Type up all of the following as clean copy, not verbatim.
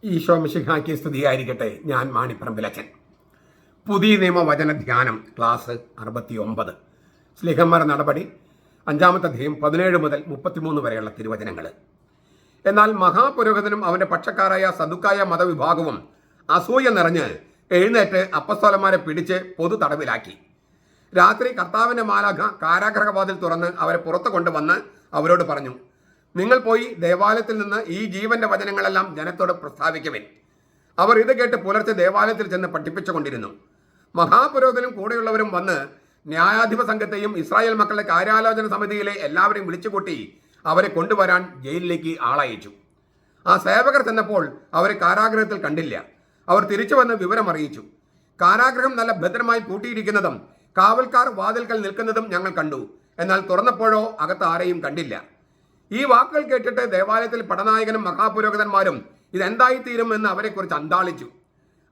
ഈശോ മിശിഹായ്ക്ക് സ്തുതിയായിരിക്കട്ടെ. ഞാൻ മാണിപ്പറമ്പിലച്ചൻ. പുതിയ നിയമവചന ധ്യാനം ക്ലാസ് 69. സ്ലീഹന്മാരുടെ നടപടി 5-ാമത്തെ അധ്യായം 17 മുതൽ 33 വരെയുള്ള തിരുവചനങ്ങൾ. എന്നാൽ മഹാപുരോഹിതനും അവന്റെ പക്ഷക്കാരായ സദുക്കായ മതവിഭാഗവും അസൂയ നിറഞ്ഞ് എഴുന്നേറ്റ് അപ്പസ്തോലന്മാരെ പിടിച്ച് പൊതു തടവിലാക്കി. രാത്രി കർത്താവിന്റെ മാലാഖ കാരാഗൃഹവാതിൽ തുറന്ന് അവരെ പുറത്തു കൊണ്ടുവന്ന് അവരോട് പറഞ്ഞു, നിങ്ങൾ പോയി ദേവാലയത്തിൽ നിന്ന് ഈ ജീവന്റെ വചനങ്ങളെല്ലാം ജനത്തോട് പ്രസ്താവിക്കുവിൻ. അവർ ഇത് കേട്ട് പുലർച്ചെ ദേവാലയത്തിൽ ചെന്ന് പഠിപ്പിച്ചുകൊണ്ടിരുന്നു. മഹാപുരോഹിതനും കൂടെയുള്ളവരും വന്ന് ന്യായാധിപ സംഘത്തെയും ഇസ്രായേൽ മക്കളുടെ കാര്യാലോചന സമിതിയിലെ എല്ലാവരെയും വിളിച്ചുകൂട്ടി അവരെ കൊണ്ടുവരാൻ ജയിലിലേക്ക് ആളയച്ചു. ആ സേവകർ ചെന്നപ്പോൾ അവരെ കാരാഗൃഹത്തിൽ കണ്ടില്ല. അവർ തിരിച്ചു വന്ന് വിവരം അറിയിച്ചു. കാരാഗൃഹം നല്ല ഭദ്രമായി പൂട്ടിയിരിക്കുന്നതും കാവൽക്കാർ വാതിൽക്കൽ നിൽക്കുന്നതും ഞങ്ങൾ കണ്ടു. എന്നാൽ തുറന്നപ്പോഴോ അകത്ത് ആരെയും കണ്ടില്ല. ഈ വാക്കുകൾ കേട്ടിട്ട് ദേവാലയത്തിൽ പടനായകനും മഹാപുരോഹിതന്മാരും ഇതെന്തായിത്തീരും എന്ന് അവരെക്കുറിച്ച് അന്താളിച്ചു.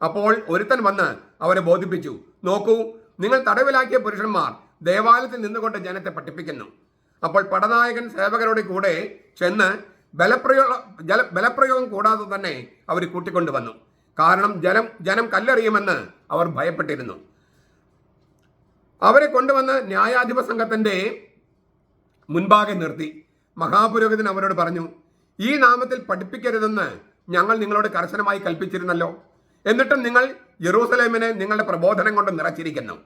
അപ്പോൾ ഒരുത്തൻ വന്ന് അവരെ ബോധിപ്പിച്ചു, നോക്കൂ, നിങ്ങൾ തടവിലാക്കിയ പുരുഷന്മാർ ദേവാലയത്തിൽ നിന്നുകൊണ്ട് ജനത്തെ പഠിപ്പിക്കുന്നു. അപ്പോൾ പടനായകൻ സേവകരുടെ കൂടെ ചെന്ന് ബലപ്രയോഗം കൂടാതെ തന്നെ അവർ കൂട്ടിക്കൊണ്ടുവന്നു. കാരണം ജനം കല്ലെറിയുമെന്ന് അവർ ഭയപ്പെട്ടിരുന്നു. അവരെ കൊണ്ടുവന്ന് ന്യായാധിപ സംഘത്തിന്റെ മുൻപാകെ നിർത്തി. മഹാപുരോഹിതൻ അവരോട് പറഞ്ഞു, ഈ നാമത്തിൽ പഠിപ്പിക്കരുതെന്ന് ഞങ്ങൾ നിങ്ങളോട് കർശനമായി കൽപ്പിച്ചിരുന്നല്ലോ. എന്നിട്ടും നിങ്ങൾ യെരൂസലേമിനെ നിങ്ങളുടെ പ്രബോധനം കൊണ്ട് നിറച്ചിരിക്കുന്നു.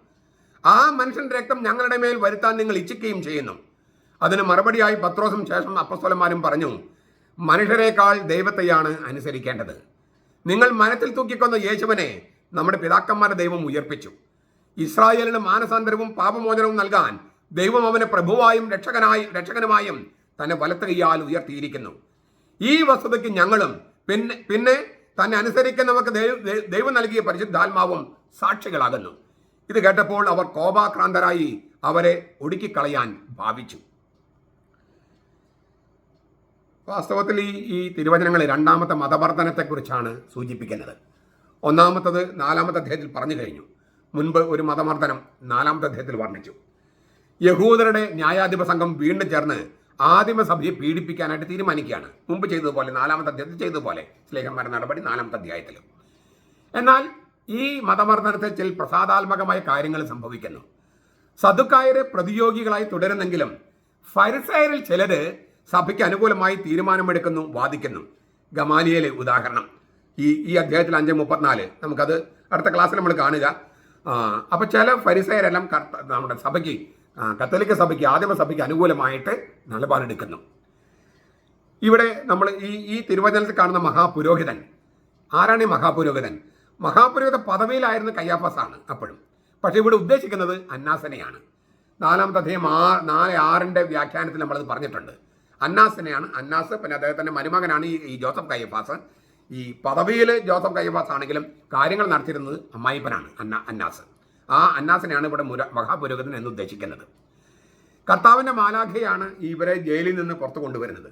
ആ മനുഷ്യന്റെ രക്തം ഞങ്ങളുടെ മേൽ വരുത്താൻ നിങ്ങൾ ഇച്ഛിക്കുകയും ചെയ്യുന്നു. അതിന് മറുപടിയായി പത്രോസും ശേഷം അപ്പസ്തോലന്മാരും പറഞ്ഞു, മനുഷ്യരെക്കാൾ ദൈവത്തെയാണ് അനുസരിക്കേണ്ടത്. നിങ്ങൾ മരത്തിൽ തൂക്കിക്കൊന്ന യേശുവിനെ നമ്മുടെ പിതാക്കന്മാരുടെ ദൈവം ഉയർപ്പിച്ചു. ഇസ്രായേലിന് മാനസാന്തരവും പാപമോചനവും നൽകാൻ ദൈവം അവനെ പ്രഭുവായും രക്ഷകനുമായും തന്നെ വലത്ത് കൈയാൽ ഉയർത്തിയിരിക്കുന്നു. ഈ വസ്തുതയ്ക്ക് ഞങ്ങളും പിന്നെ തന്നെ അനുസരിക്കുന്നവർക്ക് ദൈവം നൽകിയ പരിശുദ്ധാത്മാവും സാക്ഷികളാകുന്നു. ഇത് കേട്ടപ്പോൾ അവർ കോപാക്രാന്തരായി അവരെ ഒടുക്കിക്കളയാൻ ഭാവിച്ചു. വാസ്തവത്തിൽ ഈ തിരുവചനങ്ങൾ രണ്ടാമത്തെ മതമർദ്ദനത്തെക്കുറിച്ചാണ് സൂചിപ്പിക്കുന്നത്. ഒന്നാമത്തത് 4-ാമത്തെ അധ്യായത്തിൽ പറഞ്ഞു കഴിഞ്ഞു. മുൻപ് ഒരു മതമർദ്ദനം 4-ാമത്തെ അധ്യായത്തിൽ വർണ്ണിച്ചു. യഹൂദരുടെ ന്യായാധിപ സംഘം വീണ്ടും ചേർന്ന് ആദിമസഭയെ പീഡിപ്പിക്കാനായിട്ട് തീരുമാനിക്കുകയാണ്. മുമ്പ് ചെയ്തതുപോലെ 4-ാമത്തെ അധ്യായത്തിൽ ചെയ്തതുപോലെ സ്ലേഹന്മാരുടെ നടപടി 4-ാമത്തെ അധ്യായത്തിൽ. എന്നാൽ ഈ മതമർദ്ദനത്തിൽ ചില പ്രസാദാത്മകമായ കാര്യങ്ങൾ സംഭവിക്കുന്നു. സദുക്കായരെ പ്രതിയോഗികളായി തുടരുന്നെങ്കിലും ഫരിസയരിൽ ചിലര് സഭയ്ക്ക് അനുകൂലമായി തീരുമാനമെടുക്കുന്നു, വാദിക്കുന്നു. ഗമാലിയേൽ ഉദാഹരണം ഈ അധ്യായത്തിൽ 5:34 നമുക്കത് അടുത്ത ക്ലാസ്സിൽ നമ്മൾ കാണുക. അപ്പോൾ ചില ഫരിസയരെല്ലാം നമ്മുടെ സഭയ്ക്ക്, കത്തോലിക്ക സഭയ്ക്ക്, ആദിമസഭയ്ക്ക് അനുകൂലമായിട്ട് നിലപാടെടുക്കുന്നു. ഇവിടെ നമ്മൾ ഈ തിരുവചനത്തിൽ കാണുന്ന മഹാപുരോഹിതൻ ആരാണ്? ഈ മഹാപുരോഹിത പദവിയിലായിരുന്ന കയ്യാഫാസാണ് അപ്പോഴും. പക്ഷേ ഇവിടെ ഉദ്ദേശിക്കുന്നത് അന്നാസിനെയാണ്. 4-ാമത്തെ അധ്യായം 4:6 വ്യാഖ്യാനത്തിൽ നമ്മളത് പറഞ്ഞിട്ടുണ്ട്. അന്നാസിനെയാണ്. അന്നാസ് പിന്നെ അദ്ദേഹത്തിൻ്റെ മരുമകനാണ് ഈ ജോസഫ് കയ്യഫാസ്. ഈ പദവിയിൽ ജോസഫ് കയ്യഫാസ് ആണെങ്കിലും കാര്യങ്ങൾ നടത്തിയിരുന്നത് അമ്മായിപ്പനാണ് അന്നാസ്. ആ അന്നാസിനെയാണ് ഇവിടെ മഹാപുരോഹിതൻ എന്ന് ഉദ്ദേശിക്കുന്നത്. കർത്താവിൻ്റെ മാലാഖയാണ് ഇവരെ ജയിലിൽ നിന്ന് പുറത്തു കൊണ്ടുവരുന്നത്.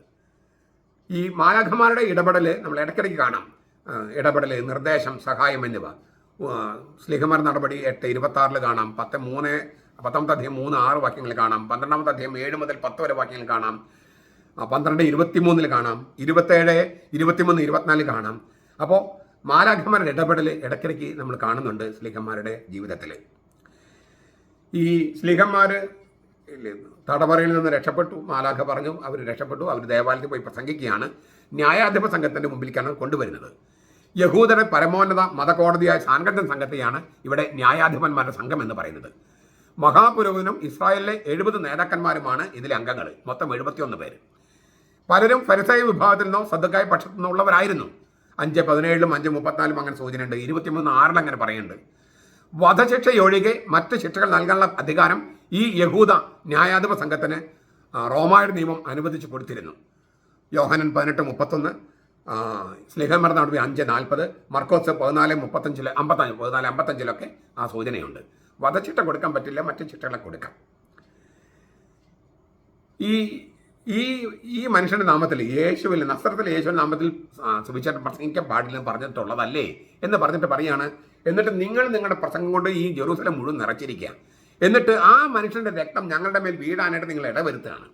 ഈ മാലാഖമാരുടെ ഇടപെടൽ നമ്മൾ ഇടയ്ക്കിടയ്ക്ക് കാണാം. ഇടപെടൽ, നിർദ്ദേശം, സഹായം എന്നിവ സ്ലീഹന്മാരുടെ നടപടി 8:26 കാണാം. 10-ാമത്തെ അധ്യായം 3-6 വാക്യങ്ങൾ കാണാം. 12-ാമത്തെ അധ്യായം 7 മുതൽ 10 വരെ വാക്യങ്ങൾ കാണാം. 12:23 കാണാം. 27, 23, 24 കാണാം. അപ്പോൾ മാലാഖമാരുടെ ഇടപെടൽ ഇടയ്ക്കിടയ്ക്ക് നമ്മൾ കാണുന്നുണ്ട് സ്ലീഹന്മാരുടെ ജീവിതത്തിൽ. ഈ സ്ലീഹന്മാർ തടവറയിൽ നിന്ന് രക്ഷപ്പെട്ടു. മാലാഖ പറഞ്ഞു, അവർ രക്ഷപ്പെട്ടു. അവർ ദേവാലയത്തിൽ പോയി പ്രസംഗിക്കുകയാണ്. ന്യായാധിപ സംഘത്തിൻ്റെ മുമ്പിലേക്കാണ് കൊണ്ടുവരുന്നത്. യഹൂദരുടെ പരമോന്നത മതകോടതിയായ സാൻഗദ്യം സംഘത്തെയാണ് ഇവിടെ ന്യായാധിപന്മാരുടെ സംഘം എന്ന് പറയുന്നത്. മഹാപുരോഹിതനും ഇസ്രായേലിലെ 70 നേതാക്കന്മാരുമാണ് ഇതിലെ അംഗങ്ങൾ. മൊത്തം 71 പേര്. പലരും ഫരിസയ വിഭാഗത്തിൽ നിന്നോ സദുക്കായ പക്ഷത്തു നിന്നുള്ളവരായിരുന്നു. 5:17, 5:34 അങ്ങനെ സൂചനയുണ്ട്. 23:6 അങ്ങനെ പറയുന്നുണ്ട്. വധശിക്ഷയൊഴികെ മറ്റ് ശിക്ഷകൾ നൽകാനുള്ള അധികാരം ഈ യഹൂദ ന്യായാധിപ സംഘത്തിന് റോമായുടെ നിയമം അനുവദിച്ചു കൊടുത്തിരുന്നു. യോഹനൻ 18:31, സ്ലീഹന്മാരുടെ നടപടി 5:40, മർക്കോസ് 14:55 ആ സൂചനയുണ്ട്. വധശിക്ഷ കൊടുക്കാൻ പറ്റില്ല, മറ്റ് ശിക്ഷകളെ കൊടുക്കാം. ഈ മനുഷ്യന്റെ നാമത്തിൽ, യേശുവിൽ, നസ്രത്തിലെ യേശുവിന്റെ നാമത്തിൽ സുവിശേഷം പ്രസംഗിക്കാൻ പാടില്ലെന്ന് പറഞ്ഞിട്ടുള്ളതല്ലേ എന്ന് പറഞ്ഞിട്ട് പറയാണ്. എന്നിട്ട് നിങ്ങൾ നിങ്ങളുടെ പ്രസംഗം കൊണ്ട് ഈ ജെറൂസലം മുഴുവൻ നിറച്ചിരിക്കുക. എന്നിട്ട് ആ മനുഷ്യന്റെ രക്തം ഞങ്ങളുടെ മേൽ വീഴാനായിട്ട് നിങ്ങൾ ഇടവരുത്തുകയാണ്.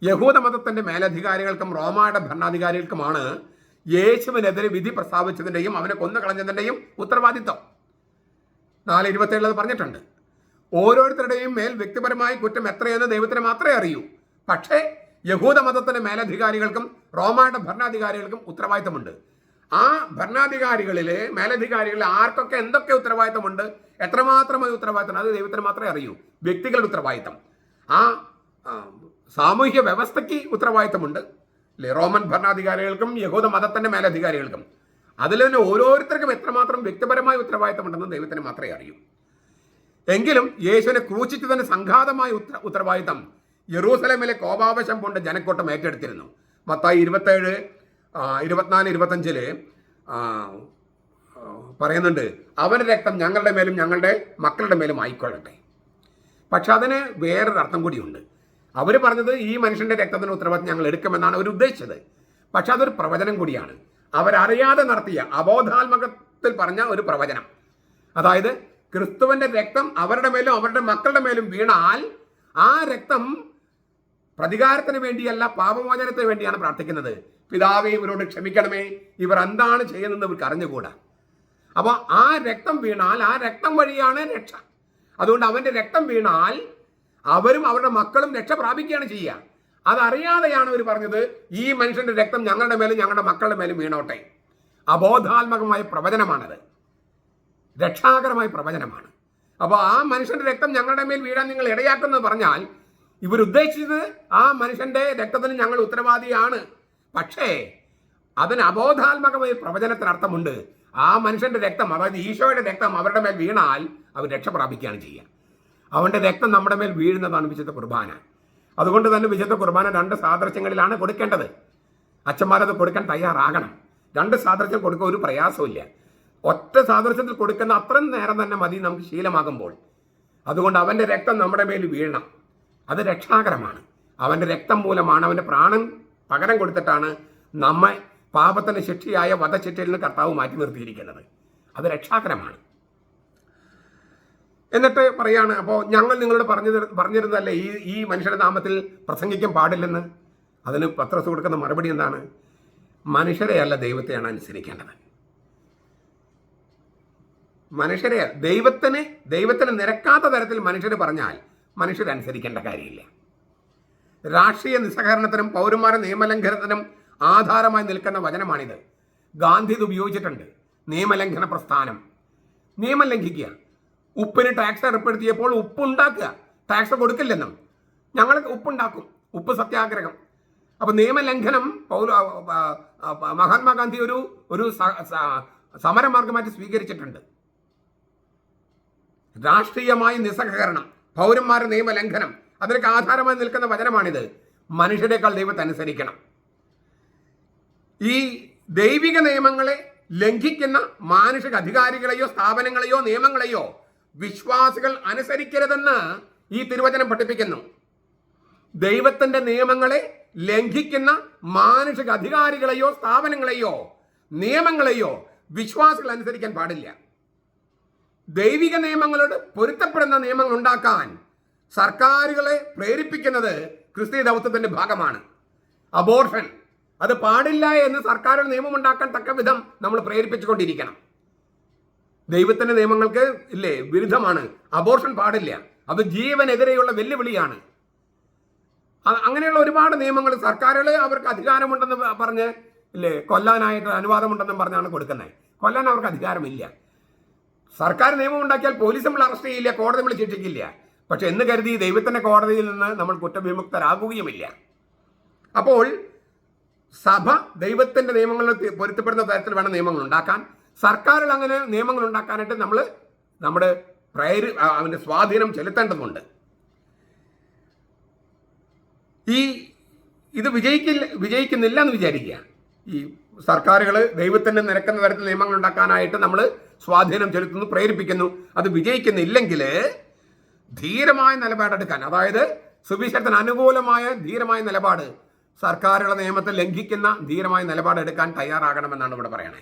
യഹൂദ മതത്തിന്റെ മേലധികാരികൾക്കും റോമായുടെ ഭരണാധികാരികൾക്കുമാണ് യേശുവിനെതിരെ വിധി പ്രസ്താവിച്ചതിൻ്റെയും അവനെ കൊന്നുകളഞ്ഞതിൻ്റെയും ഉത്തരവാദിത്വം 4:27 പറഞ്ഞിട്ടുണ്ട്. ഓരോരുത്തരുടെയും മേൽ വ്യക്തിപരമായ കുറ്റം എത്രയെന്ന് ദൈവത്തിന് മാത്രമേ അറിയൂ. പക്ഷേ യഹൂദ മതത്തിന്റെ മേലധികാരികൾക്കും റോമായുടെ ഭരണാധികാരികൾക്കും ഉത്തരവാദിത്തമുണ്ട്. ആ ഭരണാധികാരികളിലെ മേലധികാരികളിൽ ആർക്കൊക്കെ എന്തൊക്കെ ഉത്തരവാദിത്തമുണ്ട്, എത്രമാത്രമായി ഉത്തരവാദിത്തം, അത് ദൈവത്തിന് മാത്രമേ അറിയൂ. വ്യക്തികളുടെ ഉത്തരവാദിത്തം, ആ സാമൂഹ്യ വ്യവസ്ഥയ്ക്ക് ഉത്തരവാദിത്തമുണ്ട് അല്ലേ, റോമൻ ഭരണാധികാരികൾക്കും യഹൂദ മതത്തിന്റെ മേലധികാരികൾക്കും. അതിൽ തന്നെ ഓരോരുത്തർക്കും എത്രമാത്രം വ്യക്തിപരമായ ഉത്തരവാദിത്തമുണ്ടെന്ന് ദൈവത്തിന് മാത്രമേ അറിയൂ. എങ്കിലും യേശുവിനെ ക്രൂശിച്ചതിന് സംഘാതമായ ഉത്തരവാദിത്തം യെറൂസലേമിലെ കോപാവശം കൊണ്ട് ജനക്കൂട്ടം ഏറ്റെടുത്തിരുന്നു. മത്തായി 27, 24, 25 പറയുന്നുണ്ട്, അവൻ്റെ രക്തം ഞങ്ങളുടെ മേലും ഞങ്ങളുടെ മക്കളുടെ മേലും ആയിക്കൊള്ളട്ടെ. പക്ഷെ അതിന് വേറൊരർത്ഥം കൂടിയുണ്ട്. അവർ പറഞ്ഞത് ഈ മനുഷ്യൻ്റെ രക്തത്തിന് ഉത്തരവാദിത്തം ഞങ്ങൾ എടുക്കുമെന്നാണ് അവർ ഉദ്ദേശിച്ചത്. പക്ഷെ അതൊരു പ്രവചനം കൂടിയാണ്. അവരറിയാതെ നടത്തിയ അബോധാത്മകത്തിൽ പറഞ്ഞ ഒരു പ്രവചനം. അതായത് ക്രിസ്തുവിൻ്റെ രക്തം അവരുടെ മേലും അവരുടെ മക്കളുടെ മേലും വീണാൽ ആ രക്തം പ്രതികാരത്തിന് വേണ്ടിയല്ല, പാപമോചനത്തിന് വേണ്ടിയാണ് പ്രാർത്ഥിക്കുന്നത്. പിതാവേ, ഇവരോട് ക്ഷമിക്കണമേ, ഇവർ എന്താണ് ചെയ്യുന്നതെന്ന് ഇവർക്ക് അറിഞ്ഞുകൂടാ. അപ്പോൾ ആ രക്തം വീണാൽ ആ രക്തം വഴിയാണ് രക്ഷ. അതുകൊണ്ട് അവൻ്റെ രക്തം വീണാൽ അവരും അവരുടെ മക്കളും രക്ഷ പ്രാപിക്കുകയാണ് ചെയ്യുക. അതറിയാതെയാണ് അവർ പറഞ്ഞത് ഈ മനുഷ്യൻ്റെ രക്തം ഞങ്ങളുടെ മേലും ഞങ്ങളുടെ മക്കളുടെ മേലും വീണോട്ടെ. അബോധാത്മകമായ പ്രവചനമാണത്, രക്ഷാകരമായ പ്രവചനമാണ്. അപ്പോൾ ആ മനുഷ്യൻ്റെ രക്തം ഞങ്ങളുടെ മേൽ വീഴാൻ നിങ്ങൾ ഇടയാക്കുന്നത് പറഞ്ഞാൽ ഇവരുദ്ദേശിച്ചത് ആ മനുഷ്യൻ്റെ രക്തത്തിന് ഞങ്ങൾ ഉത്തരവാദിയാണ്. പക്ഷേ അതിന് അബോധാത്മകമായ പ്രവചനത്തിനർത്ഥമുണ്ട്. ആ മനുഷ്യൻ്റെ രക്തം, അതായത് ഈശോയുടെ രക്തം അവരുടെ മേൽ വീണാൽ അവർ രക്ഷ പ്രാപിക്കുകയാണ് ചെയ്യുക. അവൻ്റെ രക്തം നമ്മുടെ മേൽ വീഴുന്നതാണ് വിശുദ്ധ കുർബാന. അതുകൊണ്ട് തന്നെ വിശുദ്ധ കുർബാന 2 സാദൃശ്യങ്ങളിലാണ് കൊടുക്കേണ്ടത്. അച്ഛന്മാരത് കൊടുക്കാൻ തയ്യാറാകണം. 2 സാദൃശ്യം കൊടുക്കുക ഒരു പ്രയാസമില്ല. ഒറ്റ സാദൃശ്യത്തിൽ കൊടുക്കുന്ന അത്രയും നേരം തന്നെ മതി നമുക്ക് ശീലമാകുമ്പോൾ. അതുകൊണ്ട് അവൻ്റെ രക്തം നമ്മുടെ മേൽ വീഴണം. അത് രക്ഷാകരമാണ്. അവൻ്റെ രക്തം മൂലമാണ്, അവൻ്റെ പ്രാണൻ പകരം കൊടുത്തിട്ടാണ് നമ്മെ പാപത്തിൻ്റെ ശിക്ഷയായ വധശിക്ഷയിൽ നിന്ന് കർത്താവ് മാറ്റി നിർത്തിയിരിക്കുന്നത്. അത് രക്ഷാകരമാണ്. എന്നിട്ട് പറയാണ്, അപ്പോൾ ഞങ്ങൾ നിങ്ങളോട് പറഞ്ഞിരുന്നല്ലേ ഈ മനുഷ്യരുടെ നാമത്തിൽ പ്രസംഗിക്കാൻ പാടില്ലെന്ന്. അതിന് പത്രോസ് കൊടുക്കുന്ന മറുപടി എന്താണ്? മനുഷ്യരെയല്ല ദൈവത്തെയാണ് അനുസരിക്കേണ്ടത്. മനുഷ്യരെ ദൈവത്തിന് നിരക്കാത്ത തരത്തിൽ മനുഷ്യർ പറഞ്ഞാൽ മനുഷ്യരനുസരിക്കേണ്ട കാര്യമില്ല. രാഷ്ട്രീയ നിസ്സഹകരണത്തിനും പൗരന്മാരുടെ നിയമലംഘനത്തിനും ആധാരമായി നിൽക്കുന്ന വചനമാണിത്. ഗാന്ധി ഇത് ഉപയോഗിച്ചിട്ടുണ്ട്. നിയമലംഘന പ്രസ്ഥാനം, നിയമം ലംഘിക്കുക. ഉപ്പിന് ടാക്സ് ഏർപ്പെടുത്തിയപ്പോൾ ഉപ്പുണ്ടാക്കുക, ടാക്സ് കൊടുക്കില്ലെന്നും ഞങ്ങൾ ഉപ്പുണ്ടാക്കും, ഉപ്പ് സത്യാഗ്രഹം. അപ്പോൾ നിയമലംഘനം മഹാത്മാഗാന്ധി ഒരു സമരമാർഗമായിട്ട് സ്വീകരിച്ചിട്ടുണ്ട്. രാഷ്ട്രീയമായ നിസ്സഹകരണം, പൗരന്മാരുടെ നിയമലംഘനം, അതിനൊക്കെ ആധാരമായി നിൽക്കുന്ന വചനമാണിത്. മനുഷ്യരെക്കാൾ ദൈവത്തെ അനുസരിക്കണം. ഈ ദൈവിക നിയമങ്ങളെ ലംഘിക്കുന്ന മാനുഷിക അധികാരികളെയോ സ്ഥാപനങ്ങളെയോ നിയമങ്ങളെയോ വിശ്വാസികൾ അനുസരിക്കരുതെന്ന് ഈ തിരുവചനം പഠിപ്പിക്കുന്നു. ദൈവത്തിന്റെ നിയമങ്ങളെ ലംഘിക്കുന്ന മാനുഷിക അധികാരികളെയോ സ്ഥാപനങ്ങളെയോ നിയമങ്ങളെയോ വിശ്വാസികൾ അനുസരിക്കാൻ പാടില്ല. ദൈവിക നിയമങ്ങളോട് പൊരുത്തപ്പെടുന്ന നിയമങ്ങൾ ഉണ്ടാക്കാൻ സർക്കാരുകളെ പ്രേരിപ്പിക്കുന്നത് ക്രിസ്തീയ ദൗത്യത്തിന്റെ ഭാഗമാണ്. അബോർഷൻ അത് പാടില്ല എന്ന് സർക്കാർ നിയമം ഉണ്ടാക്കാൻ തക്ക വിധം നമ്മൾ പ്രേരിപ്പിച്ചുകൊണ്ടിരിക്കണം. ദൈവത്തിന്റെ നിയമങ്ങൾക്ക് ഇല്ലേ വിരുദ്ധമാണ്, അബോർഷൻ പാടില്ല, അത് ജീവനെതിരെയുള്ള വെല്ലുവിളിയാണ്. അങ്ങനെയുള്ള ഒരുപാട് നിയമങ്ങൾ സർക്കാരുകൾ അവർക്ക് അധികാരമുണ്ടെന്ന് പറഞ്ഞ് ഇല്ലേ കൊല്ലാനായിട്ട് അനുവാദമുണ്ടെന്നും പറഞ്ഞാണ് കൊടുക്കുന്നത്. കൊല്ലാൻ അവർക്ക് അധികാരമില്ല. സർക്കാർ നിയമം ഉണ്ടാക്കിയാൽ പോലീസ് നമ്മൾ അറസ്റ്റ് ചെയ്യില്ല, കോടതി നമ്മൾ ശിക്ഷിക്കില്ല. പക്ഷെ എന്ന് കരുതി ദൈവത്തിന്റെ കോടതിയിൽ നിന്ന് നമ്മൾ കുറ്റവിമുക്തരാകുകയുമില്ല. അപ്പോൾ സഭ ദൈവത്തിന്റെ നിയമങ്ങളിൽ പൊരുത്തപ്പെടുന്ന തരത്തിൽ വേണം നിയമങ്ങൾ ഉണ്ടാക്കാൻ. സർക്കാരുകൾ അങ്ങനെ നിയമങ്ങൾ ഉണ്ടാക്കാനായിട്ട് നമ്മൾ നമ്മുടെ അവൻ്റെ സ്വാധീനം ചെലുത്തേണ്ടതുണ്ട്. ഇത് വിജയിക്കുന്നില്ല എന്ന് വിചാരിക്കുക. ഈ സർക്കാരുകൾ ദൈവത്തിന് നിരക്കുന്ന തരത്തിൽ നിയമങ്ങൾ ഉണ്ടാക്കാനായിട്ട് നമ്മൾ സ്വാധീനം ചെലുത്തുന്നു, പ്രേരിപ്പിക്കുന്നു. അത് വിജയിക്കുന്നില്ലെങ്കിൽ ധീരമായ നിലപാടെടുക്കാൻ, അതായത് സുവിശേഷത്തിന് അനുകൂലമായ ധീരമായ നിലപാട്, സർക്കാരുകളുടെ നിയമത്തെ ലംഘിക്കുന്ന ധീരമായ നിലപാടെടുക്കാൻ തയ്യാറാകണമെന്നാണ് ഇവിടെ പറയണേ.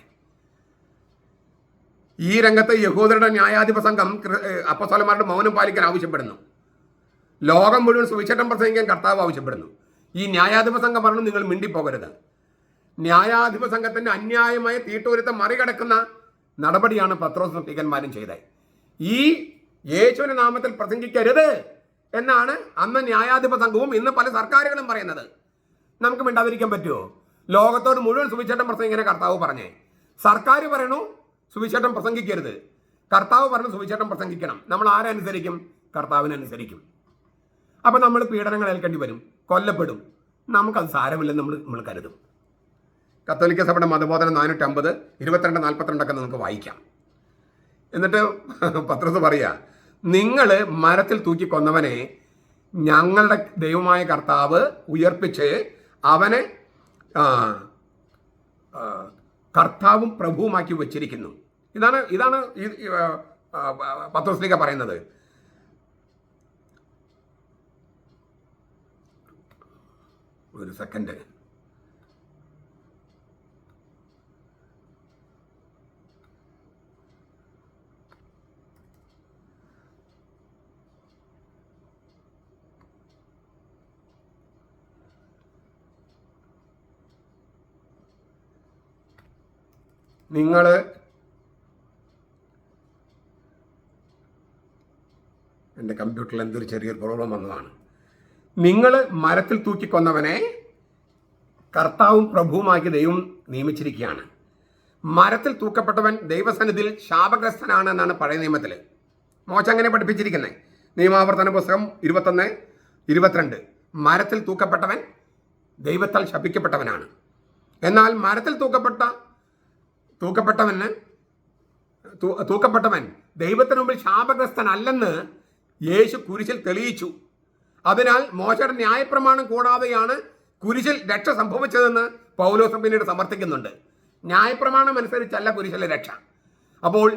ഈ രംഗത്ത് യഹൂദരുടെ ന്യായാധിപ സംഘം അപ്പോസ്തലന്മാരുടെ മൗനം പാലിക്കാൻ ആവശ്യപ്പെടുന്നു. ലോകം മുഴുവൻ സുവിശേഷം പ്രസംഗിക്കാൻ കർത്താവ് ആവശ്യപ്പെടുന്നു. ഈ ന്യായാധിപ സംഘം പറഞ്ഞു, നിങ്ങൾ മിണ്ടിപ്പോകരുത്. ന്യായാധിപ സംഘത്തിന്റെ അന്യായമായ തീട്ടൂരത്തെ മറികടക്കുന്ന നടപടിയാണ് പത്രോസും സ്ലീഹന്മാരും ചെയ്തത്. ഈ യേശുവിന്റെ നാമത്തിൽ പ്രസംഗിക്കരുത് എന്നാണ് അന്ന് ന്യായാധിപ സംഘവും ഇന്ന് പല സർക്കാരുകളും പറയുന്നത്. നമുക്ക് മിണ്ടാതിരിക്കാൻ പറ്റുമോ? ലോകത്തോട് മുഴുവൻ സുവിശേഷം പ്രസംഗിക്കുന്ന കർത്താവ് പറഞ്ഞേ. സർക്കാർ പറയണു സുവിശേഷം പ്രസംഗിക്കരുത്, കർത്താവ് പറഞ്ഞു സുവിശേഷം പ്രസംഗിക്കണം. നമ്മൾ ആരനുസരിക്കും? കർത്താവിനനുസരിക്കും. അപ്പം നമ്മൾ പീഡനങ്ങൾ ഏൽക്കേണ്ടി വരും, കൊല്ലപ്പെടും. നമുക്കത് സാരമില്ലെന്ന് നമ്മൾ കരുതും. കത്തോലിക്ക സഭയുടെ മതബോധനം 450 22-42 നമുക്ക് വായിക്കാം. എന്നിട്ട് പത്രോസ് പറയുക, നിങ്ങൾ മരത്തിൽ തൂക്കി കൊന്നവനെ ഞങ്ങളുടെ ദൈവമായ കർത്താവ് ഉയർപ്പിച്ച് അവനെ കർത്താവും പ്രഭുവുമാക്കി വച്ചിരിക്കുന്നു. ഇതാണ് പത്രോസ് പറയുന്നത്. ഒരു സെക്കൻഡ്. നിങ്ങൾ എൻ്റെ കമ്പ്യൂട്ടറിൽ എന്തൊരു ചെറിയൊരു പ്രോബ്ലം വന്നതാണ്. നിങ്ങൾ മരത്തിൽ തൂക്കിക്കൊന്നവനെ കർത്താവും പ്രഭുവുമാക്കി ദൈവം നിയമിച്ചിരിക്കുകയാണ്. മരത്തിൽ തൂക്കപ്പെട്ടവൻ ദൈവസന്നിധിയിൽ ശാപഗ്രസ്തനാണ് എന്നാണ് പഴയ നിയമത്തിൽ. മോശ അങ്ങനെ പഠിപ്പിച്ചിരിക്കുന്നത്. നിയമാവർത്തന പുസ്തകം 21-22. മരത്തിൽ തൂക്കപ്പെട്ടവൻ ദൈവത്താൽ ശപിക്കപ്പെട്ടവനാണ്. എന്നാൽ മരത്തിൽ തൂക്കപ്പെട്ടവൻ ദൈവത്തിന് മുമ്പിൽ ശാപഗ്രസ്തനല്ലെന്ന് യേശു കുരിശിൽ തെളിയിച്ചു. അതിനാൽ മോശയുടെ ന്യായപ്രമാണം കൂടാതെയാണ് കുരിശിൽ രക്ഷ സംഭവിച്ചതെന്ന് പൗലോസ് പിന്നീട് സമർത്ഥിക്കുന്നുണ്ട്. ന്യായപ്രമാണം അനുസരിച്ചല്ല കുരിശിലെ രക്ഷ. അപ്പോൾ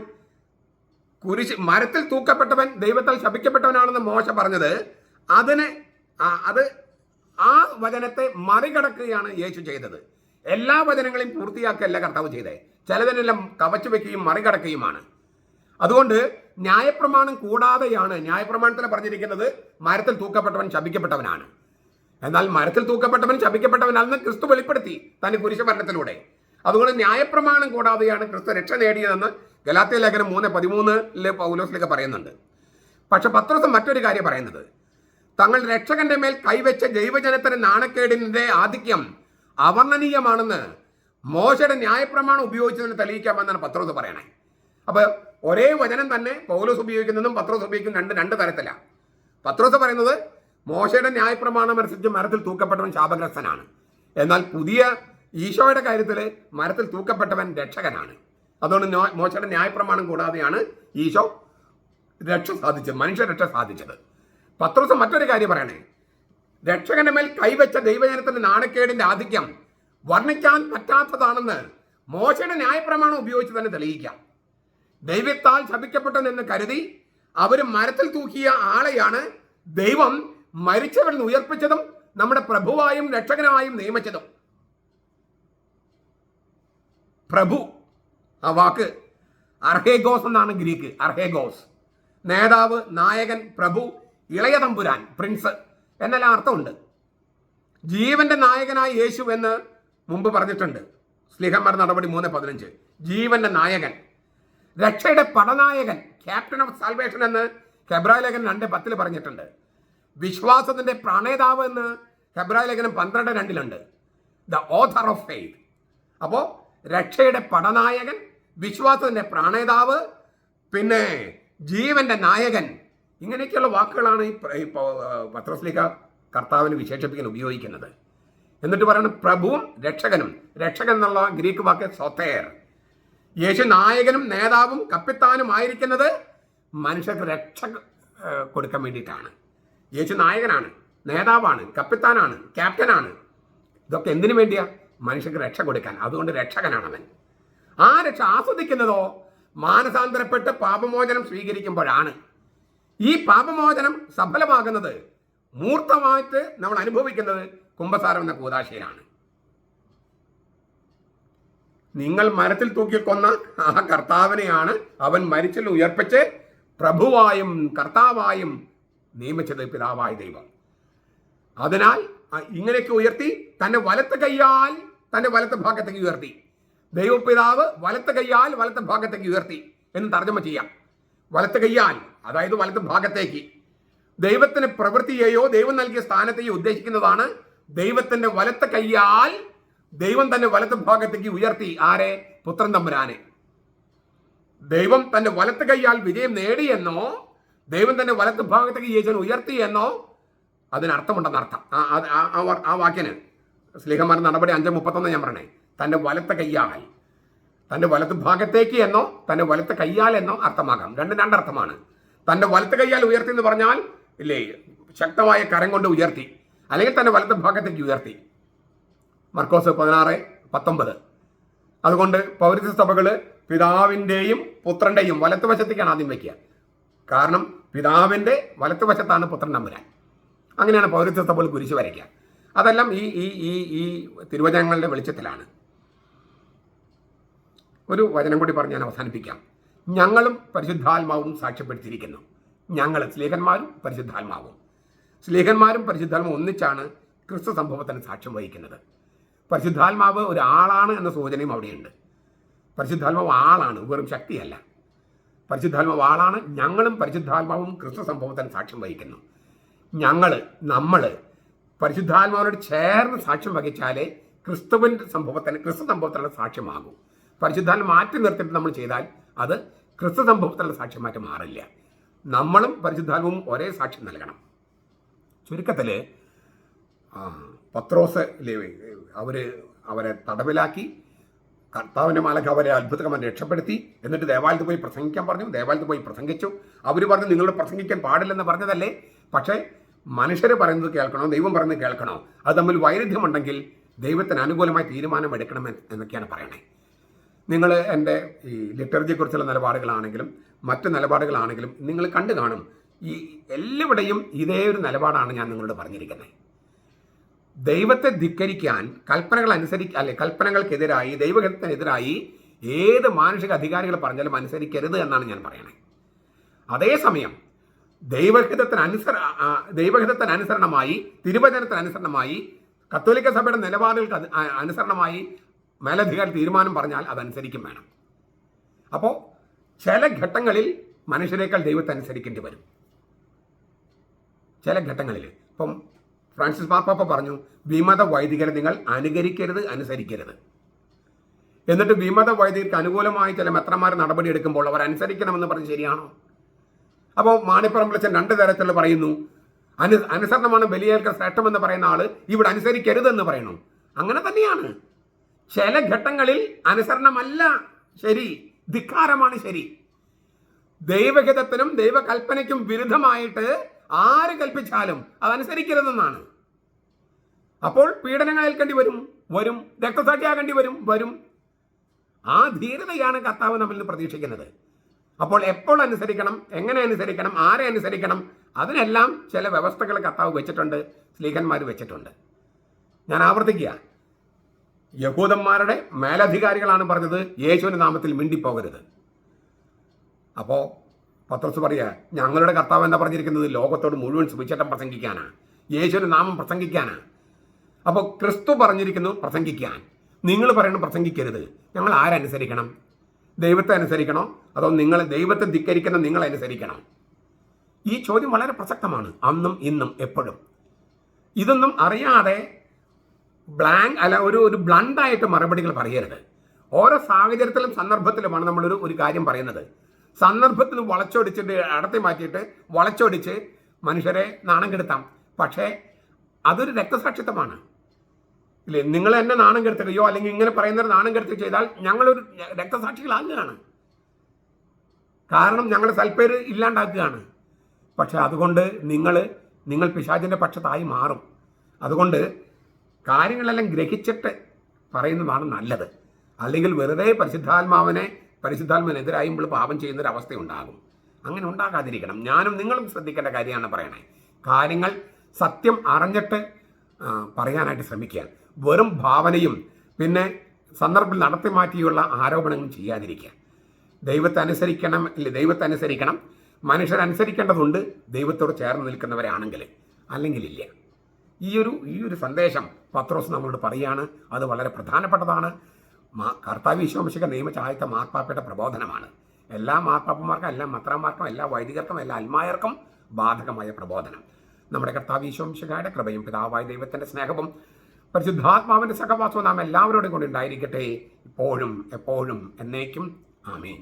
മരത്തിൽ തൂക്കപ്പെട്ടവൻ ദൈവത്താൽ ശപിക്കപ്പെട്ടവനാണെന്ന് മോശ പറഞ്ഞത്, അത് ആ വചനത്തെ മറികടക്കുകയാണ് യേശു ചെയ്തത്. എല്ലാ വചനങ്ങളെയും പൂർത്തിയാക്കുകയല്ല കർത്താവ് ചെയ്തത്. ചിലതിനെല്ലാം കവച്ചു വെക്കുകയും മറികടക്കുകയുമാണ്. അതുകൊണ്ട് ന്യായപ്രമാണം കൂടാതെയാണ്, ന്യായപ്രമാണത്തിൽ പറഞ്ഞിരിക്കുന്നത് മരത്തിൽ തൂക്കപ്പെട്ടവൻ ശപിക്കപ്പെട്ടവനാണ്. എന്നാൽ മരത്തിൽ തൂക്കപ്പെട്ടവൻ ശപിക്കപ്പെട്ടവനാണെന്ന് ക്രിസ്തു വെളിപ്പെടുത്തി തന്റെ കുരിശുമരണത്തിലൂടെ. അതുകൊണ്ട് ന്യായപ്രമാണം കൂടാതെയാണ് ക്രിസ്തു രക്ഷ നേടിയതെന്ന് ഗലാത്യ ലേഖനം 3:13 പൗലോസിലേക്ക് പറയുന്നുണ്ട്. പക്ഷെ പത്രോസ് മറ്റൊരു കാര്യം പറയുന്നത്, തങ്ങൾ രക്ഷകന്റെ മേൽ കൈവച്ച ദൈവജനത്തിന്റെ നാണക്കേടിന്റെ ആധിക്യം അവർണ്ണനീയമാണെന്ന് മോശയുടെ ന്യായപ്രമാണം ഉപയോഗിച്ചതിന് തെളിയിക്കാമെന്നാണ് പത്രോസ് പറയണേ. അപ്പൊ ഒരേ വചനം തന്നെ പൗലോസ് ഉപയോഗിക്കുന്നതും പത്രോസ് ഉപയോഗിക്കുന്ന രണ്ട് തരത്തിലാണ്. പത്രോസ് പറയുന്നത് മോശയുടെ ന്യായപ്രമാണം അനുസരിച്ച് മരത്തിൽ തൂക്കപ്പെട്ടവൻ ശാപഗ്രസ്തനാണ്. എന്നാൽ പുതിയ ഈശോയുടെ കാര്യത്തിൽ മരത്തിൽ തൂക്കപ്പെട്ടവൻ രക്ഷകനാണ്. അതുകൊണ്ട് മോശയുടെ ന്യായപ്രമാണം കൂടാതെയാണ് ഈശോ രക്ഷ സാധിച്ചത്, മനുഷ്യരക്ഷ സാധിച്ചത്. പത്രോസ് മറ്റൊരു കാര്യം പറയണേ, രക്ഷകന്റെ മേൽ കൈവച്ച ദൈവജനത്തിന്റെ നാണക്കേടിന്റെ ആധിക്യം വർണ്ണിക്കാൻ പറ്റാത്തതാണെന്ന് മോശയുടെ ന്യായപ്രമാണം ഉപയോഗിച്ച് തന്നെ തെളിയിക്കാം. ദൈവത്താൽ ശപിക്കപ്പെട്ടെന്ന് കരുതി അവർ മരത്തിൽ തൂക്കിയ ആളെയാണ് ദൈവം മരിച്ചവരിൽ നിന്ന് ഉയർപ്പിച്ചതും നമ്മുടെ പ്രഭുവായും രക്ഷകനായും നിയമിച്ചതും. പ്രഭു, ആ വാക്ക് അർഹേഗോസ് എന്നാണ് ഗ്രീക്ക്. അർഹേഗോസ്, നേതാവ്, നായകൻ, പ്രഭു, ഇളയ തമ്പുരാൻ, പ്രിൻസ് എന്നെല്ലാം അർത്ഥമുണ്ട്. ജീവന്റെ നായകനായ യേശു എന്ന് മുമ്പ് പറഞ്ഞിട്ടുണ്ട്. സ്ലീഹന്മാർ നടപടി 3:15. ജീവന്റെ നായകൻ, രക്ഷയുടെ പടനായകൻ, ക്യാപ്റ്റൻ ഓഫ് സാൽവേഷൻ എന്ന് ഹെബ്രായ ലേഖനം 2:10 പറഞ്ഞിട്ടുണ്ട്. വിശ്വാസത്തിന്റെ പ്രണേതാവ് എന്ന് ഹെബ്രായ ലേഖനം 12:2 ദ ഓഥർ ഓഫ് ഫെയ്ത്ത്. അപ്പോൾ രക്ഷയുടെ പടനായകൻ, വിശ്വാസത്തിന്റെ പ്രണേതാവ്, പിന്നെ ജീവന്റെ നായകൻ, ഇങ്ങനെയൊക്കെയുള്ള വാക്കുകളാണ് ഈ പത്രോസ്ലീഹ കർത്താവിന് വിശേഷിപ്പിക്കാൻ ഉപയോഗിക്കുന്നത്. എന്നിട്ട് പറയുന്നത് പ്രഭുവും രക്ഷകനും. രക്ഷകൻ എന്നുള്ള ഗ്രീക്ക് വാക്ക് സോത്തേർ. യേശു നായകനും നേതാവും കപ്പിത്താനും ആയിരിക്കുന്നത് മനുഷ്യർക്ക് രക്ഷ കൊടുക്കാൻ വേണ്ടിയിട്ടാണ്. യേശു നായകനാണ്, നേതാവാണ്, കപ്പിത്താനാണ്, ക്യാപ്റ്റനാണ്. ഇതൊക്കെ എന്തിനു വേണ്ടിയാ? മനുഷ്യർക്ക് രക്ഷ കൊടുക്കാൻ. അതുകൊണ്ട് രക്ഷകനാണ് അവൻ. ആ രക്ഷ ആസ്വദിക്കുന്നതോ മാനസാന്തരപ്പെട്ട് പാപമോചനം സ്വീകരിക്കുമ്പോഴാണ്. ഈ പാപമോചനം സഫലമാകുന്നത്, മൂർത്തമായിട്ട് നമ്മൾ അനുഭവിക്കുന്നത് കുമ്പസാരം എന്ന കൂദാശയിലാണ്. നിങ്ങൾ മരത്തിൽ തൂക്കിക്കൊന്ന ആ കർത്താവിനെയാണ് അവൻ മരിച്ചിൽ ഉയർപ്പിച്ച് പ്രഭുവായും കർത്താവായും നിയമിച്ചത് പിതാവായ ദൈവം. അതിനാൽ ഇങ്ങനെയൊക്കെ ഉയർത്തി തന്റെ വലത്ത് കൈയാൽ തൻ്റെ വലത്ത് ഭാഗത്തേക്ക് ഉയർത്തി. ദൈവപിതാവ് വലത്ത് കൈയാൽ വലത്ത് ഭാഗത്തേക്ക് ഉയർത്തി എന്ന് തർജ്ജമ ചെയ്യാം. വലത്ത് കൈയാൽ, അതായത് വലത്ത് ഭാഗത്തേക്ക്. ദൈവത്തിന് പ്രവൃത്തിയെയോ ദൈവം നൽകിയ സ്ഥാനത്തെയോ ഉദ്ദേശിക്കുന്നതാണ് ദൈവത്തിന്റെ വലത്ത് കൈയാൽ ദൈവം തന്നെ വലത്ത് ഭാഗത്തേക്ക് ഉയർത്തി. ആരെ? പുത്രൻ തമ്പുരാനെ. ദൈവം തന്റെ വലത്ത് കൈയാൽ വിജയം നേടിയെന്നോ ദൈവം തന്നെ വലത്ത് ഭാഗത്തേക്ക് യേശുവിനെ ഉയർത്തി എന്നോ അതിനർത്ഥമുണ്ടെന്ന് അർത്ഥം. ആ വാക്യന് സ്ലീഹന്മാരുടെ നടപടി 5:31 ഞാൻ പറഞ്ഞേ. തന്റെ വലത്ത് കൈയാൽ, തന്റെ വലത്ത് ഭാഗത്തേക്ക് എന്നോ തന്റെ വലത്ത് കൈയാൽ എന്നോ അർത്ഥമാകാം. രണ്ടർത്ഥമാണ്. തന്റെ വലത്ത് കൈയാൽ ഉയർത്തി എന്ന് പറഞ്ഞാൽ ഇല്ലേ, ശക്തമായ കരം കൊണ്ട് ഉയർത്തി, അല്ലെങ്കിൽ തന്റെ വലത്ത് ഭാഗത്തേക്ക് ഉയർത്തി. മർക്കോസ് 16:19. അതുകൊണ്ട് പൗരസ്ത്യ സഭകൾ പിതാവിൻ്റെയും പുത്രൻ്റെയും വലത്ത് വശത്തേക്കാണ് ആദ്യം വയ്ക്കുക. കാരണം പിതാവിൻ്റെ വലത്ത് വശത്താണ് പുത്രൻ തമ്പുരാൻ. അങ്ങനെയാണ് പൗരസ്ത്യ സഭകൾ കുരിശ് വരയ്ക്കുക. അതെല്ലാം ഈ തിരുവചനങ്ങളുടെ വെളിച്ചത്തിലാണ്. ഒരു വചനം കൂടി പറഞ്ഞ് ഞാൻ അവസാനിപ്പിക്കാം. ഞങ്ങളും പരിശുദ്ധാത്മാവും സാക്ഷ്യപ്പെടുത്തിയിരിക്കുന്നു. ഞങ്ങൾ സ്ലീഹന്മാരും പരിശുദ്ധാത്മാവും. സ്ലീഹന്മാരും പരിശുദ്ധാത്മാവും ഒന്നിച്ചാണ് ക്രിസ്തു സംഭവത്തിന് സാക്ഷ്യം വഹിക്കുന്നത്. പരിശുദ്ധാത്മാവ് ഒരാളാണ് എന്ന സൂചനയും അവിടെയുണ്ട്. പരിശുദ്ധാത്മാവ് ആളാണ്, വെറും ശക്തിയല്ല. പരിശുദ്ധാത്മാവ് ആളാണ്. ഞങ്ങളും പരിശുദ്ധാത്മാവും ക്രിസ്തു സംഭവത്തിന് സാക്ഷ്യം വഹിക്കുന്നു. നമ്മൾ പരിശുദ്ധാത്മാവിനോട് ചേർന്ന് സാക്ഷ്യം വഹിച്ചാലേ ക്രിസ്തു സംഭവത്തിനുള്ള സാക്ഷ്യമാകും. പരിശുദ്ധാത്മ മാറ്റി നിർത്തിയിട്ട് നമ്മൾ ചെയ്താൽ അത് ക്രിസ്തു സംഭവത്തിലുള്ള സാക്ഷ്യമായിട്ട് മാറില്ല. നമ്മളും പരിശുദ്ധാത്മാവും ഒരേ സാക്ഷ്യം നൽകണം. ചുരുക്കത്തിൽ പത്രോസ് അവരെ തടവിലാക്കി, കർത്താവിൻ്റെ മാലക അവരെ അത്ഭുതകരമായി രക്ഷപ്പെടുത്തി. എന്നിട്ട് ദേവാലയത്തിൽ പോയി പ്രസംഗിക്കാൻ പറഞ്ഞു. ദേവാലയത്തിൽ പോയി പ്രസംഗിച്ചു. അവർ പറഞ്ഞു നിങ്ങളോട് പ്രസംഗിക്കാൻ പാടില്ലെന്ന് പറഞ്ഞതല്ലേ. പക്ഷേ മനുഷ്യർ പറയുന്നത് കേൾക്കണോ ദൈവം പറയുന്നത് കേൾക്കണോ, അത് തമ്മിൽ വൈരുദ്ധ്യമുണ്ടെങ്കിൽ ദൈവത്തിന് അനുകൂലമായി തീരുമാനം എടുക്കണം എന്നൊക്കെയാണ് പറയണേ. നിങ്ങൾ എൻ്റെ ഈ ലിറ്റർജിയെക്കുറിച്ചുള്ള നിലപാടുകളാണെങ്കിലും മറ്റ് നിലപാടുകളാണെങ്കിലും നിങ്ങൾ കണ്ടു കാണും. ഈ എല്ലാവിടെയും ഇതേ ഒരു നിലപാടാണ് ഞാൻ നിങ്ങളോട് പറഞ്ഞിരിക്കുന്നത്. ദൈവത്തെ ധിക്കരിക്കാൻ, കൽപ്പനകൾക്കെതിരായി, ദൈവഹിതത്തിനെതിരായി ഏത് മാനുഷിക അധികാരികൾ പറഞ്ഞാലും അനുസരിക്കരുത് എന്നാണ് ഞാൻ പറയണേ. അതേസമയം ദൈവഹിതത്തിനനുസരണമായി, തിരുവചനത്തിനനുസരണമായി, കത്തോലിക്ക സഭയുടെ നിലപാടുകൾക്ക് അനുസരണമായി മേലധികാരി തീരുമാനം പറഞ്ഞാൽ അതനുസരിക്കും വേണം. അപ്പോൾ ചില ഘട്ടങ്ങളിൽ മനുഷ്യരെക്കാൾ ദൈവത്തെ അനുസരിക്കേണ്ടി വരും. ചില ഘട്ടങ്ങളിൽ ഇപ്പം ഫ്രാൻസിസ് മാർപ്പാപ്പ പറഞ്ഞു, വിമത വൈദികരെ നിങ്ങൾ അനുകരിക്കരുത്, അനുസരിക്കരുത്. എന്നിട്ട് വിമത വൈദികർക്ക് അനുകൂലമായി ചില മെത്രന്മാർ നടപടി എടുക്കുമ്പോൾ അവർ അനുസരിക്കണമെന്ന് പറഞ്ഞ് ശരിയാണോ? അപ്പോൾ മാണിപ്പറമ്പിലച്ചൻ 2 തരത്തിൽ പറയുന്നു. അനുസരണമാണ് ബലിയേൽക്കൽ ശ്രേഷ്ഠമെന്ന് പറയുന്ന ആള് ഇവിടെ അനുസരിക്കരുതെന്ന് പറയുന്നു. അങ്ങനെ തന്നെയാണ്. ചില ഘട്ടങ്ങളിൽ അനുസരണമല്ല ശരി, ധിക്കാരമാണ് ശരി. ദൈവഹിതത്തിനും ദൈവകൽപ്പനയ്ക്കും വിരുദ്ധമായിട്ട് ആര് കൽപ്പിച്ചാലും അതനുസരിക്കരുതെന്നാണ്. അപ്പോൾ പീഡനങ്ങൾ ഏൽക്കേണ്ടി വരും, രക്തസാക്ഷിയാകേണ്ടി വരും. ആ ധീരതയാണ് കർത്താവ് നമ്മിൽ നിന്ന് പ്രതീക്ഷിക്കുന്നത്. അപ്പോൾ എപ്പോൾ അനുസരിക്കണം, എങ്ങനെ അനുസരിക്കണം, ആരെ അനുസരിക്കണം, അതിനെല്ലാം ചില വ്യവസ്ഥകൾ കർത്താവ് വെച്ചിട്ടുണ്ട്, സ്ലീഹന്മാർ വെച്ചിട്ടുണ്ട്. ഞാൻ ആവർത്തിക്കുക, യഹൂദന്മാരുടെ മേലധികാരികളാണ് പറഞ്ഞത് യേശുവിൻ്റെ നാമത്തിൽ മിണ്ടിപ്പോകരുത്. അപ്പോൾ പത്രോസ് പറയുക, ഞങ്ങളുടെ കർത്താവ് എന്താ പറഞ്ഞിരിക്കുന്നത്? ലോകത്തോട് മുഴുവൻ സുവിശേഷം പ്രസംഗിക്കാനാണ്, യേശുവിൻ്റെ നാമം പ്രസംഗിക്കാനാണ്. അപ്പോൾ ക്രിസ്തു പറഞ്ഞിരിക്കുന്നു പ്രസംഗിക്കാൻ. നിങ്ങൾ പറയുന്നു പ്രസംഗിക്കരുത്. ഞങ്ങൾ ആരനുസരിക്കണം? ദൈവത്തെ അനുസരിക്കണോ അതോ ദൈവത്തെ ധിക്കരിക്കുന്ന നിങ്ങൾ അനുസരിക്കണം? ഈ ചോദ്യം വളരെ പ്രസക്തമാണ്, അന്നും ഇന്നും എപ്പോഴും. ഇതൊന്നും അറിയാതെ ഒരു ബ്ലണ്ടായിട്ട് മറുപടികൾ പറയരുത്. ഓരോ സാഹചര്യത്തിലും സന്ദർഭത്തിലുമാണ് നമ്മൾ ഒരു കാര്യം പറയുന്നത്. സന്ദർഭത്തിന് വളച്ചൊടിച്ചിട്ട് അടത്തി മാറ്റിയിട്ട് വളച്ചൊടിച്ച് മനുഷ്യരെ നാണം കെടുത്താം. പക്ഷേ അതൊരു രക്തസാക്ഷിത്വമാണ് ഇല്ലേ? നിങ്ങൾ എന്നെ നാണം കെടുത്തുകയോ അല്ലെങ്കിൽ ഇങ്ങനെ പറയുന്നവർ നാണം കെടുത്തുകയോ ചെയ്താൽ ഞങ്ങളൊരു രക്തസാക്ഷികളാകുകയാണ്. കാരണം ഞങ്ങളുടെ സൽപ്പേര് ഇല്ലാണ്ടാക്കുകയാണ്. പക്ഷെ അതുകൊണ്ട് നിങ്ങൾ പിശാചിൻ്റെ പക്ഷത്തായി മാറും. അതുകൊണ്ട് കാര്യങ്ങളെല്ലാം ഗ്രഹിച്ചിട്ട് പറയുന്നതാണ് നല്ലത്. അല്ലെങ്കിൽ വെറുതെ പരിശുദ്ധാത്മാവിനെതിരായുമ്പോൾ പാപം ചെയ്യുന്നൊരവസ്ഥ ഉണ്ടാകും. അങ്ങനെ ഉണ്ടാകാതിരിക്കണം. ഞാനും നിങ്ങളും ശ്രദ്ധിക്കേണ്ട കാര്യമാണ് പറയണേ. കാര്യങ്ങൾ സത്യം അറിഞ്ഞിട്ട് പറയാനായിട്ട് ശ്രമിക്കുക. വെറും ഭാവനയും പിന്നെ സന്ദർഭം നടത്തി മാറ്റിയുള്ള ആരോപണങ്ങളും ചെയ്യാതിരിക്കുക. ദൈവത്തെ അനുസരിക്കണം. മനുഷ്യരനുസരിക്കേണ്ടതുണ്ട് ദൈവത്തോട് ചേർന്ന് നിൽക്കുന്നവരാണെങ്കിൽ, അല്ലെങ്കിലില്ല. ഈ ഒരു സന്ദേശം പത്രോസ് നമ്മളോട് പറയുകയാണ്. അത് വളരെ പ്രധാനപ്പെട്ടതാണ്. കർത്താവ് ഈശോമിശിഹാ നിയമിച്ച ആദ്യത്തെ മാർപ്പാപ്പയുടെ പ്രബോധനമാണ്. എല്ലാ മാർപ്പാപ്പന്മാർക്കും, എല്ലാ മെത്രാന്മാർക്കും, എല്ലാ വൈദികർക്കും, എല്ലാ അൽമായർക്കും ബാധകമായ പ്രബോധനം. നമ്മുടെ കർത്താവ് ഈശോമിശിഹായുടെ കൃപയും പിതാവായ ദൈവത്തിൻ്റെ സ്നേഹവും പരിശുദ്ധാത്മാവിൻ്റെ സഹവാസവും നാം എല്ലാവരോടും കൊണ്ട് ഉണ്ടായിരിക്കട്ടെ, ഇപ്പോഴും എപ്പോഴും എന്നേക്കും. ആമേൻ.